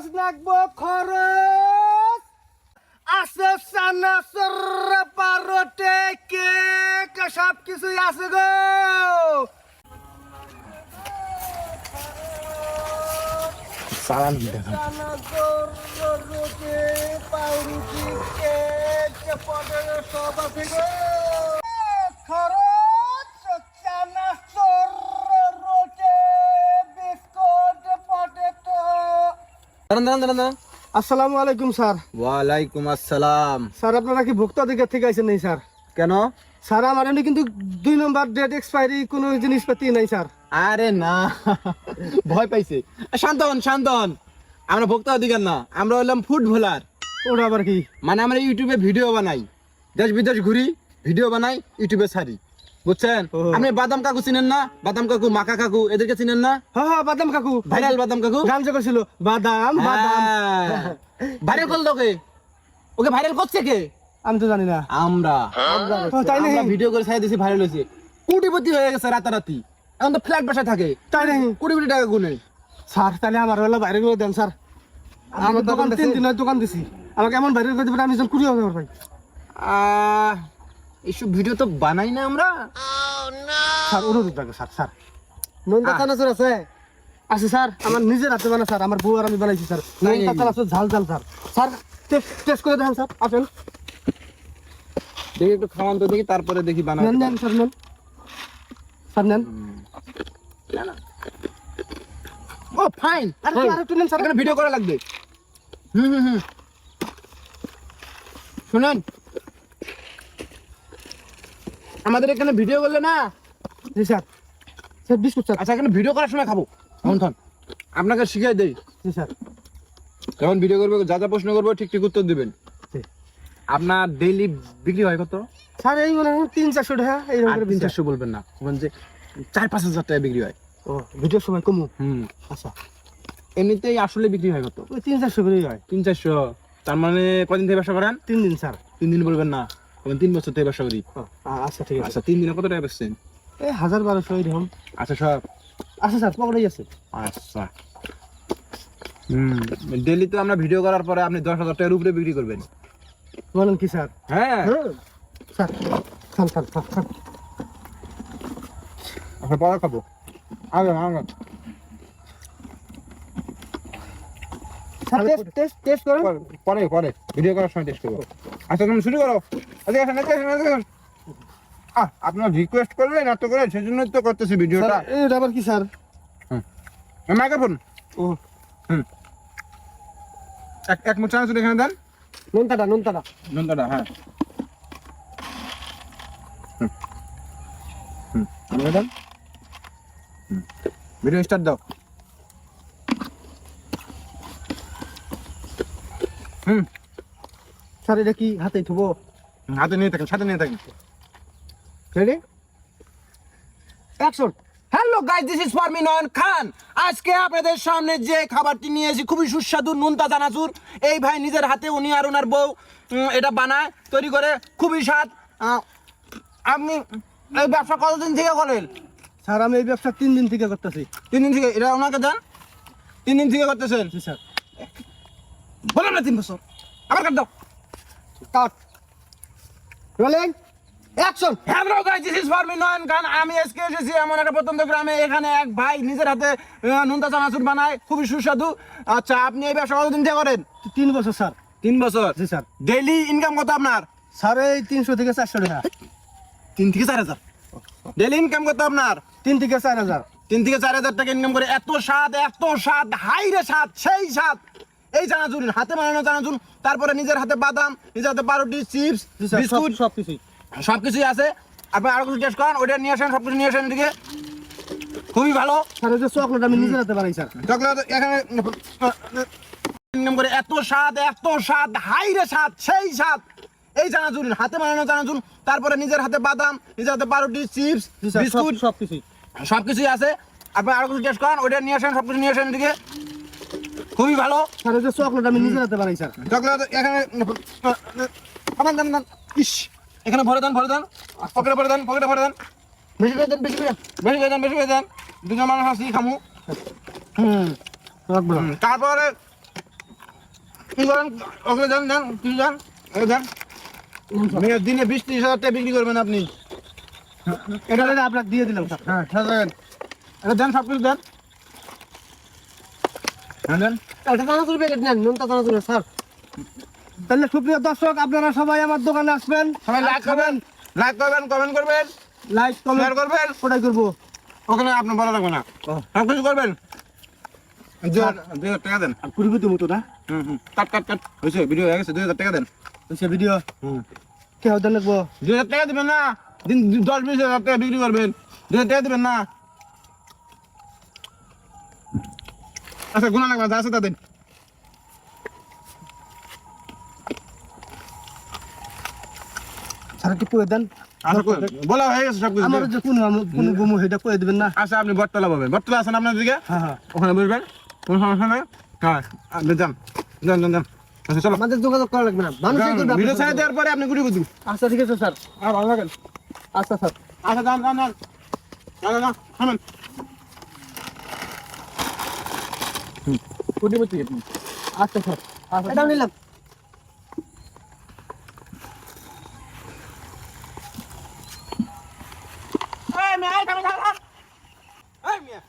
খরচ লাগবো খরচ আছে চানাচুর পারোটে কেক সব কিছুই আছে গো সালাম দিতে চানাচুর রুটি পাউরুটি কেক পটেটো সব আছে গো খরচ চানাচুর রুটি বিস্কুট পটেটো দাঁড়ান আসসালামু আলাইকুম স্যার ওয়ালাইকুম আসসালাম। স্যার আপনারা কি ভোক্তা অধিকার থেকে আইছেন নাই স্যার? কেন? স্যার আমার এমনি কিন্তু 2 নম্বর ডেট এক্সপায়ারি কোনো জিনিসপাতি নাই স্যার। আরে না, ভয় পাইছে। শান্ত হন। আমরা ভোক্তা অধিকার না, আমরা হলাম ফুড ভোলার। ওটা আবার কি? মানে আমরা ইউটিউবে ভিডিও বানাই, দেশ বিদেশ ঘুরি, ভিডিও বানাই, ইউটিউবে ছাড়ি, বুঝছেন? ও। আপনি বাদাম কাকু চিনেন না? বাদাম কাকু, মাকা কাকু, এদেরকে চিনেন না? হ্যাঁ বাদাম কাকু, ভাইরাল বাদাম কাকু গান যে করছিল বাদাম বাদাম। ভাইরাল করলো কে? ওকে ভাইরাল করছে কে? আমি তো জানি না। আমরা। ও, তাই নাকি? আমরা ভিডিও করে ছাড়ি দিয়েছি, ভাইরাল হয়েছে, কোটিপতি হয়ে গেছে রাতারাতি। এখন তো ফ্ল্যাট বাসায় থাকে, তাই নাকি? কোটি কোটি টাকা গুনে। স্যার তাহলে আমার হলো বাইরে করে দেন স্যার। আমার দোকান 3 দিনের দোকান দিছি, আমাকে এমন বাইরে করে দেবেন আমি যেন কুড়ি হবে ভাই। এইসব ভিডিও তো বানাই না আমরা। স্যার অনুরোধ রাখো স্যার। স্যার নোনতা চানাচুর আছে? আছে স্যার, আমার নিজের হাতে বানা স্যার, আমার বউ আর আমি বানাইছি স্যার। নোনতা চানাচুর ঝাল ঝাল স্যার। স্যার টেস্ট করে দেখেন স্যার, আসেন। দেখি একটু খাওয়ান তো দেখি, তারপরে দেখি বানাই। নেন স্যার, নেন স্যার, নেন। ও ফাইন। আরেকটু নেন স্যার। এখানে ভিডিও করা লাগবে। হুম। শুনেন, আমাদের এখানে ভিডিও করলে না। জি স্যার। Sir biscuit sir. আচ্ছা, এখানে ভিডিও করার সময় খাবো। থন আপনাকে শিখিয়ে দেই। জি স্যার। যখন ভিডিও করবো, যা যা প্রশ্ন করবো ঠিক উত্তর দিবেন। জি। আপনার ডেইলি বিক্রি হয় কত? স্যার এই মনে হয় 300-400 টাকা এই আর রকমের 300-400 বলবেন না, বলবেন যে 4-5 হাজার টাকা বিক্রি হয়। ও ভিডিওর সময় কমু। আচ্ছা, এমনিতেই আসলে বিক্রি হয় কত? ওই 300-400 করেই হয়। 300-400। তার মানে কদিন থেকে ব্যবসা করেন? 3 দিন স্যার। 3 দিন বলবেন না, বলবেন 3 বছর থেকে ব্যবসা করি। আচ্ছা ঠিক আছে। আচ্ছা, 3 দিনে কত টাকা বেচছেন? এই 1000-1200 এরকম। আচ্ছা সব। আচ্ছা স্যার পকেটেই আছে। আচ্ছা। ডেইলি তো আমরা ভিডিও করার পরে আপনি 10,000 টাকার উপরে বিক্রি করবেন। বলেন কি স্যার? হ্যাঁ। স্যার স্যার আচ্ছা, পরে খাবো। আগে স্যার টেস্ট করেন। পরে ভিডিও করার সময় টেস্ট করবো। আচ্ছা, তুমি শুরু করো। আসেন। আপনার রিকোয়েস্ট করলেন এত করে, সেজন্যই তো করতেছি ভিডিওটা। এটা আবার কি স্যার? মাইক্রোফোন। ও এক মুঠ চানাচুর এখানে দেন। নোনতাটা নন্দাটা, হ্যাঁ। আমাকে দেন। ভিডিও স্টার্ট দাও। স্যার এটা কি হাতে থুবো? হাতে নিয়ে থাকেন, সাথে নিয়ে থাকেন। Ready action. Hello guys, this is for me Nayan Khan. আজকে আপনাদের সামনে যে খাবারটি নিয়ে এসেছি খুবই সুস্বাদু নোনতা চানাচুর। এই ভাই নিজের হাতে, উনি আর ওনার বউ এটা বানায়, তৈরি করে, খুবই স্বাদ। আপনি এই ব্যবসা কতদিন থেকে করেন? স্যার আমি এই ব্যবসা 3 দিন থেকে করতেছি। 3 দিন থেকে? এটা ওনাকে দেন। 3 দিন থেকে করতেছেন? জি স্যার। বললাম না 3 বছর। আবার কাট দাও। Cut rolling action. Hello guys, this is for me Nayan Khan. আমি আজকে এসেছি এমন একটা প্রত্যন্ত গ্রামে। এখানে এক ভাই নিজের হাতে নোনতা চানাচুর বানায়, খুবই সুস্বাদু। আচ্ছা, আপনি এই ব্যবসা কতদিন থেকে করেন? 3 বছর স্যার। 3 বছর। জি স্যার। ডেইলি ইনকাম কত আপনার? স্যার এই 300 থেকে 400 টাকা। 3 থেকে 4 হাজার ডেইলি ইনকাম কত আপনার? 3 থেকে 4000। 3 থেকে 4 হাজার টাকা ইনকাম করে এত স্বাদ, হাই রে স্বাদ, সেই স্বাদ। এই চানাচুর, হাতে বানানো চানাচুর, তারপরে নিজের হাতে বাদাম, নিজের হাতে পাউরুটি, চিপস, জি স্যার বিস্কুট, সবকিছুই আছে। আপনি আরো কিছু টেস্ট করেন, ওইটা নিয়ে আসেন, সবকিছু নিয়ে আসেন এদিকে। খুবই ভালো। স্যার এই যে চকলেট আমি নিজের হাতে বানাই স্যার। চকলেট এখানে ইনকাম করে এত স্বাদ, হাই রে স্বাদ, সেই স্বাদ। এই চানাচুর, হাতে বানানো চানাচুর, তারপরে নিজের হাতে বাদাম, নিজের হাতে পাউরুটি, চিপস, জি স্যার বিস্কুট, সবকিছুই আছে। আপনি আরো কিছু টেস্ট করেন, ওইটা নিয়ে আসেন, সবকিছু নিয়ে আসেন এদিকে। খুবই ভালো। স্যার এই যে চকলেট আমি নিজের হাতে বানাই স্যার। চকলেট এখানে দেন। ইস, এখানে ভরে দেন, পকেটে ভরে দেন। বেশি করে দেন। দুজন মানুষ আসি খামু। রাখবো না। তারপরে কি করেন ওকে দেন দেন কিছু দেন দেন মেয়ে দিনে 20-30 হাজার টাকা বিক্রি করবেন আপনি এটা হলে আপনাকে দিয়ে দিলাম স্যার। হ্যাঁ সাজান এটা দেন সব কিছু দেন হ্যাঁ দেন একটা চানাচুর প্যাকেট নেন, নোনতা চানাচুর স্যার। তাহলে সুপ্রিয় দর্শক, আপনারা সবাই আমার দোকানে আসবেন, সবাই লাইক করবেন কমেন্ট করবেন লাইক কমেন্ট শেয়ার করবেন ওটাই করবো। ওখানে আপনার ভালো লাগবে না সব কিছু করবেন 2,000 টাকা দেন আর কুড়ি মতো না কাট কাট কাট হয়েছে ভিডিও হয়ে গেছে 2,000 টাকা দেন সে ভিডিও কে হতে লাগবো? 2,000 টাকা দিবেন না দিন 10-20 হাজার টাকা বিক্রি করবেন 2,000 টাকা দিবেন না আচ্ছা গুণা লাগবে যা আছে তা দিন স্যার একটু করে দেন। আচ্ছা বলা হয়ে গেছে সব কিছু আমার যে কোনো গমু সেটা করে দেবেন না? আচ্ছা আপনি বটতলা পাবেন বটতলা আছেন আপনার দিকে হ্যাঁ হ্যাঁ, ওখানে বসবেন কোনো সমস্যা নেই হ্যাঁ আপনি যান যান যান যান আচ্ছা চলো আমাদের যোগাযোগ করা লাগবে না, মানুষই করবে ভিডিও আপনার ছেড়ে সাথে। দেওয়ার পরে আপনি গুটি গুটি আচ্ছা ঠিক আছে স্যার, আর ভালো লাগেন আচ্ছা স্যার। আচ্ছা যান যান যান না না না থামেন গুটি গুটি আচ্ছা স্যার, এটাও নিলাম। এই মিয়া এই থামেন থামেন এই মিয়া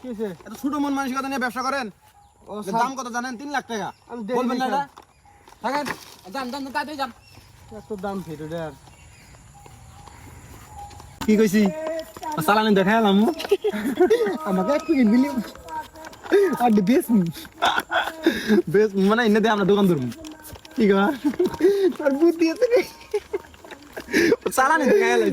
কি হয়েছে? এত ছোট মন মানসিকতা নিয়ে ব্যবসা করেন ও এর স্যার, দাম কত জানেন 3 লাখ টাকা আমি দেখিনি বলবেন না স্যার। এটা থাকেন যান যান তাড়াতাড়ি যান এত দাম ফের ওটার। কি কইছি চালানি দেখাইলাম আমাকে একটু কিনবিলি আর বেশ বেশ মানে এনে দিয়ে আমরা দোকান ধরবো ঠিক আছে, তোর বুদ্ধি আছে রে। চালানি দেখাইলাম